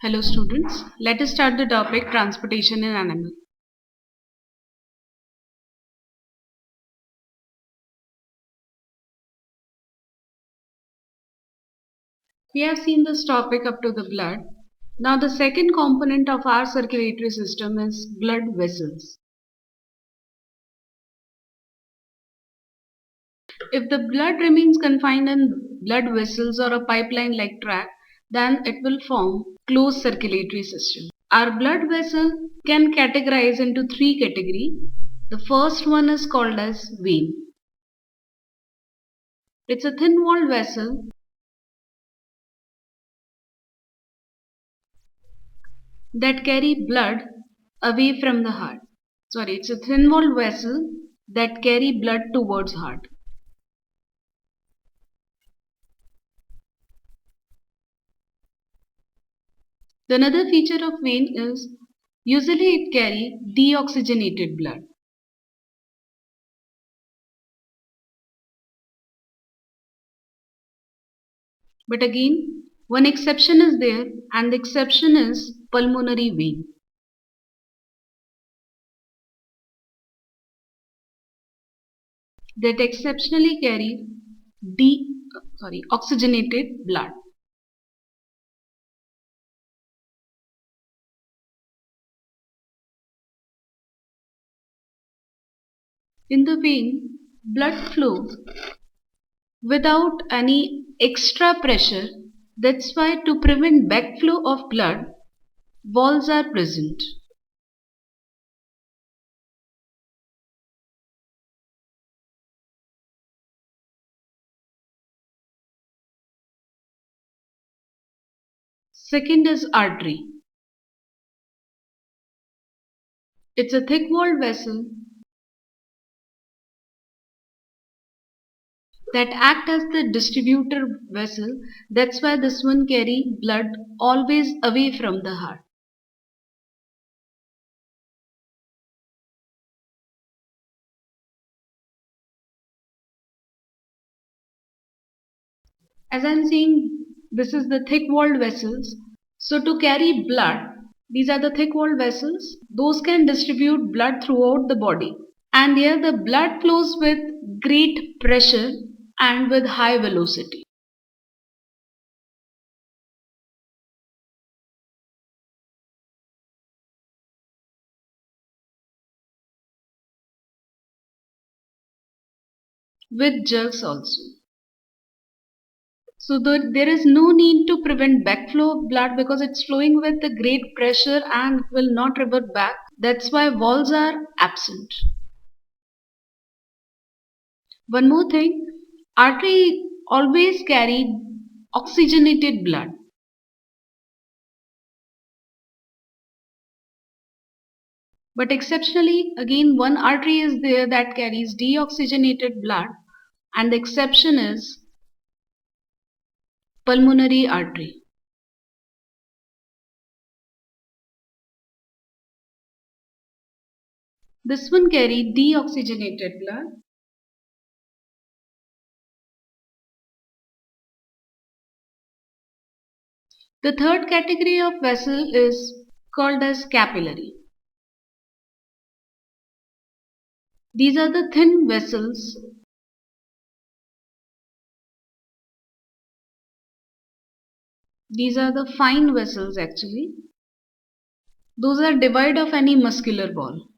Hello students, let us start the topic transportation in animal. We have seen this topic up to the blood. Now the second component of our circulatory system is blood vessels. If the blood remains confined in blood vessels or a pipeline-like tract, then it will form closed circulatory system. Our blood vessel can categorize into three categories. The first one is called as vein. It's a thin-walled vessel that carry blood away from the heart. Sorry, it's a thin-walled vessel that carry blood towards heart. The another feature of vein is usually it carry deoxygenated blood. But again, one exception is there, and the exception is pulmonary vein. That exceptionally carry oxygenated blood. In the vein, blood flow without any extra pressure. That's why to prevent backflow of blood, valves are present. Second is artery. It's a thick-walled vessel that act as the distributor vessel. That's why this one carry blood always away from the heart. As I'm saying, this is the thick-walled vessels. So to carry blood, these are the thick-walled vessels. Those can distribute blood throughout the body. And here the blood flows with great pressure and with high velocity. With jerks also. So there is no need to prevent backflow of blood because it's flowing with a great pressure and will not revert back. That's why valves are absent. One more thing, artery always carry oxygenated blood. But exceptionally, again, one artery is there that carries deoxygenated blood, and the exception is pulmonary artery. This one carry deoxygenated blood. The third category of vessel is called as capillary. These are the thin vessels. These are the fine vessels actually. Those are devoid of any muscular wall.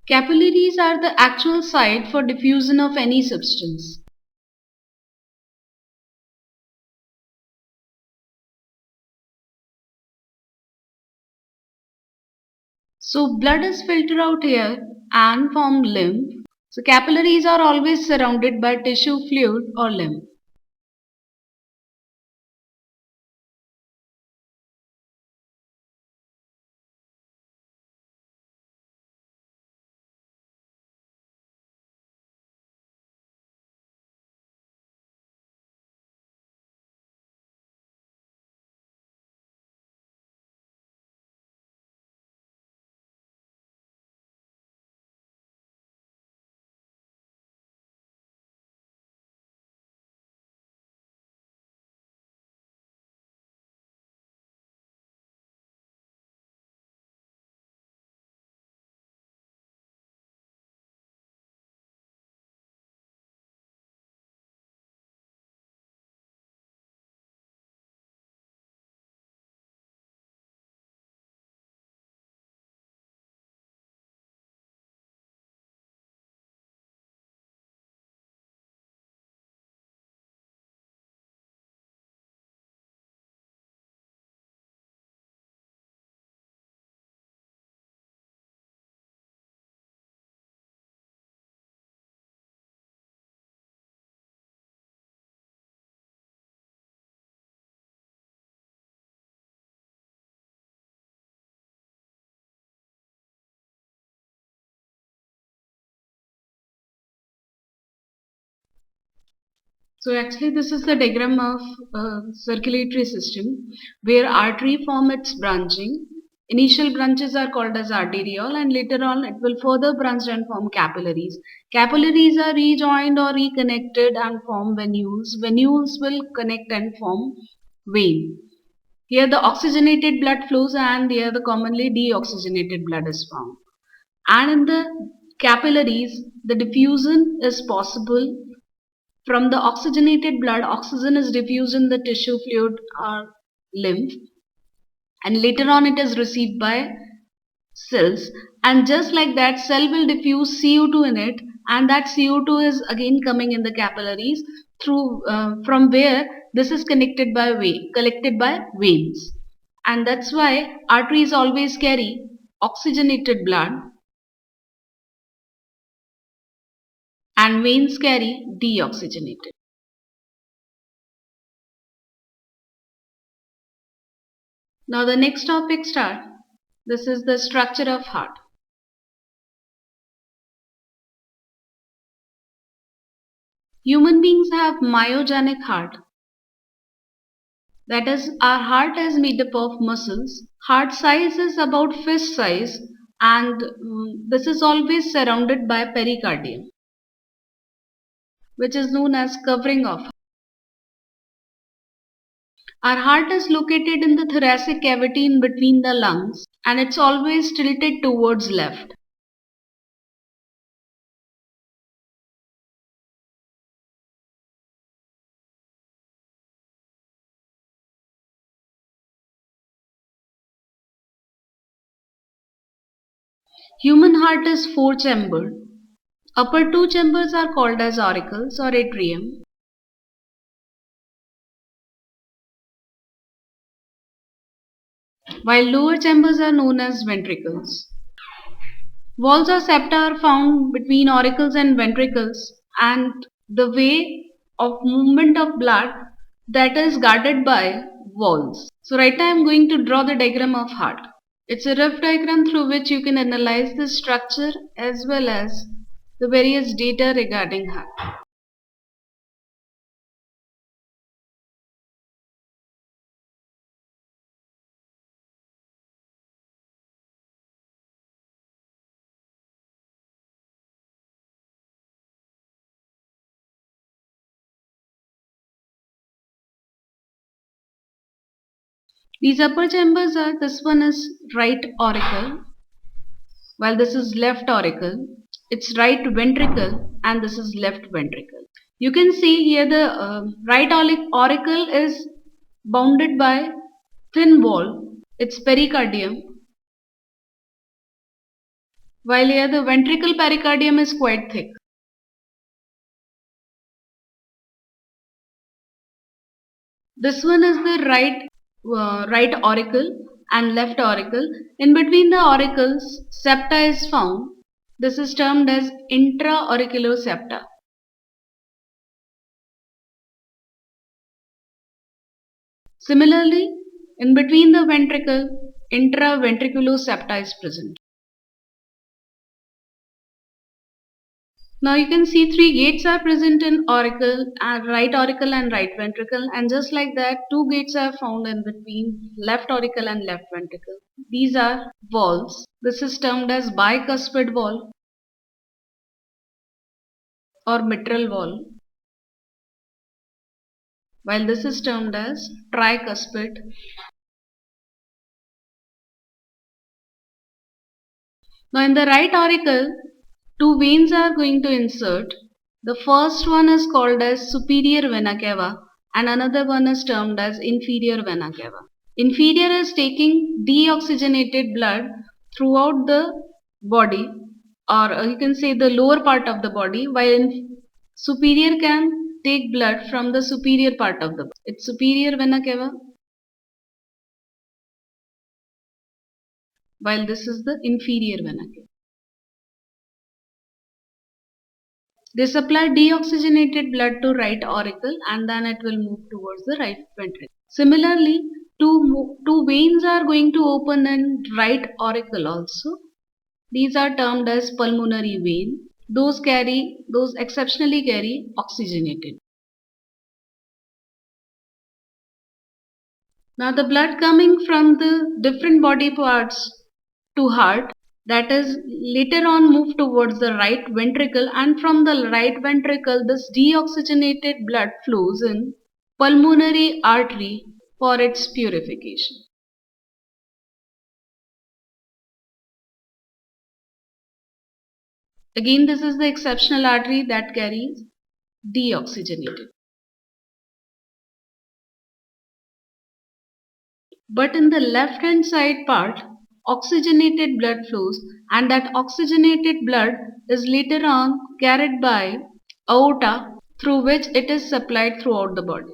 Capillaries are the actual site for diffusion of any substance. So blood is filtered out here and form lymph. So capillaries are always surrounded by tissue fluid or lymph. So actually this is the diagram of circulatory system where artery form its branching. Initial branches are called as arteriole and later on it will further branch and form capillaries. Capillaries are rejoined or reconnected and form venules. Venules will connect and form vein. Here the oxygenated blood flows and here the commonly deoxygenated blood is found. And in the capillaries, the diffusion is possible from the oxygenated blood. Oxygen is diffused in the tissue fluid or lymph, and later on it is received by cells. And just like that, cell will diffuse CO2 in it, and that CO2 is again coming in the capillaries through from where this is collected by veins, and that's why arteries always carry oxygenated blood and veins carry deoxygenated. Now the next topic start. This is the structure of heart. Human beings have myogenic heart. That is, our heart is made up of muscles. Heart size is about fist size and this is always surrounded by pericardium, which is known as covering of. Our heart is located in the thoracic cavity in between the lungs and it's always tilted towards left. Human heart is four-chambered. Upper two chambers are called as auricles or atrium. While lower chambers are known as ventricles. Valves or septa are found between auricles and ventricles and the way of movement of blood that is guarded by valves. So right now I am going to draw the diagram of heart. It's a rough diagram through which you can analyze the structure as well as the various data regarding heart. These upper chambers are, this one is right auricle, while this is left auricle. It's right ventricle and this is left ventricle. You can see here the right auricle is bounded by thin wall, its pericardium, while here the ventricle pericardium is quite thick. This one is the right auricle and left auricle. In between the auricles, septa is found. This is termed as intra-auricular septa. Similarly, in between the ventricle, intraventricular septa is present. Now you can see three gates are present in auricle, right auricle and right ventricle, and just like that, two gates are found in between left auricle and left ventricle. These are valves. This is termed as bicuspid valve or mitral valve, while this is termed as tricuspid. Now in the right auricle, two veins are going to insert. The first one is called as superior vena cava and another one is termed as inferior vena cava. Inferior is taking deoxygenated blood throughout the body, or you can say the lower part of the body, while superior can take blood from the superior part of the body. It's superior vena cava, while this is the inferior vena cava. They supply deoxygenated blood to right auricle and then it will move towards the right ventricle. Similarly, two veins are going to open in right auricle also. These are termed as pulmonary vein. Those exceptionally carry oxygenated. Now the blood coming from the different body parts to heart, that is later on move towards the right ventricle, and from the right ventricle this deoxygenated blood flows in pulmonary artery for its purification. Again, this is the exceptional artery that carries deoxygenated. But in the left hand side part, oxygenated blood flows, and that oxygenated blood is later on carried by aorta, through which it is supplied throughout the body.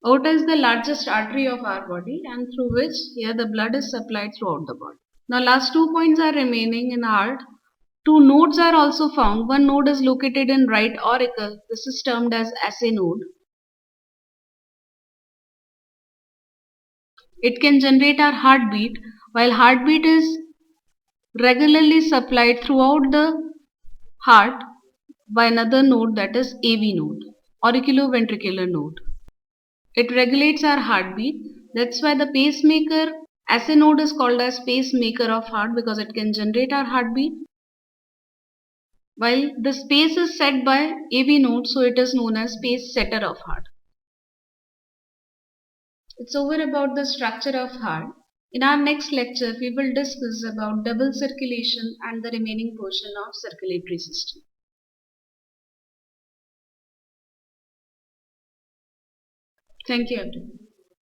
Aorta is the largest artery of our body, and through which here the blood is supplied throughout the body. Now last 2 points are remaining in heart. Two nodes are also found. One node is located in right auricle. This is termed as assay node. It can generate our heartbeat, while heartbeat is regularly supplied throughout the heart by another node, that is AV node, auriculoventricular node. It regulates our heartbeat. That's why the pacemaker assay node is called as pacemaker of heart, because it can generate our heartbeat. While the pace is set by AV node, so it is known as pace setter of heart. It's over about the structure of heart. In our next lecture, we will discuss about double circulation and the remaining portion of circulatory system. Thank you, everyone.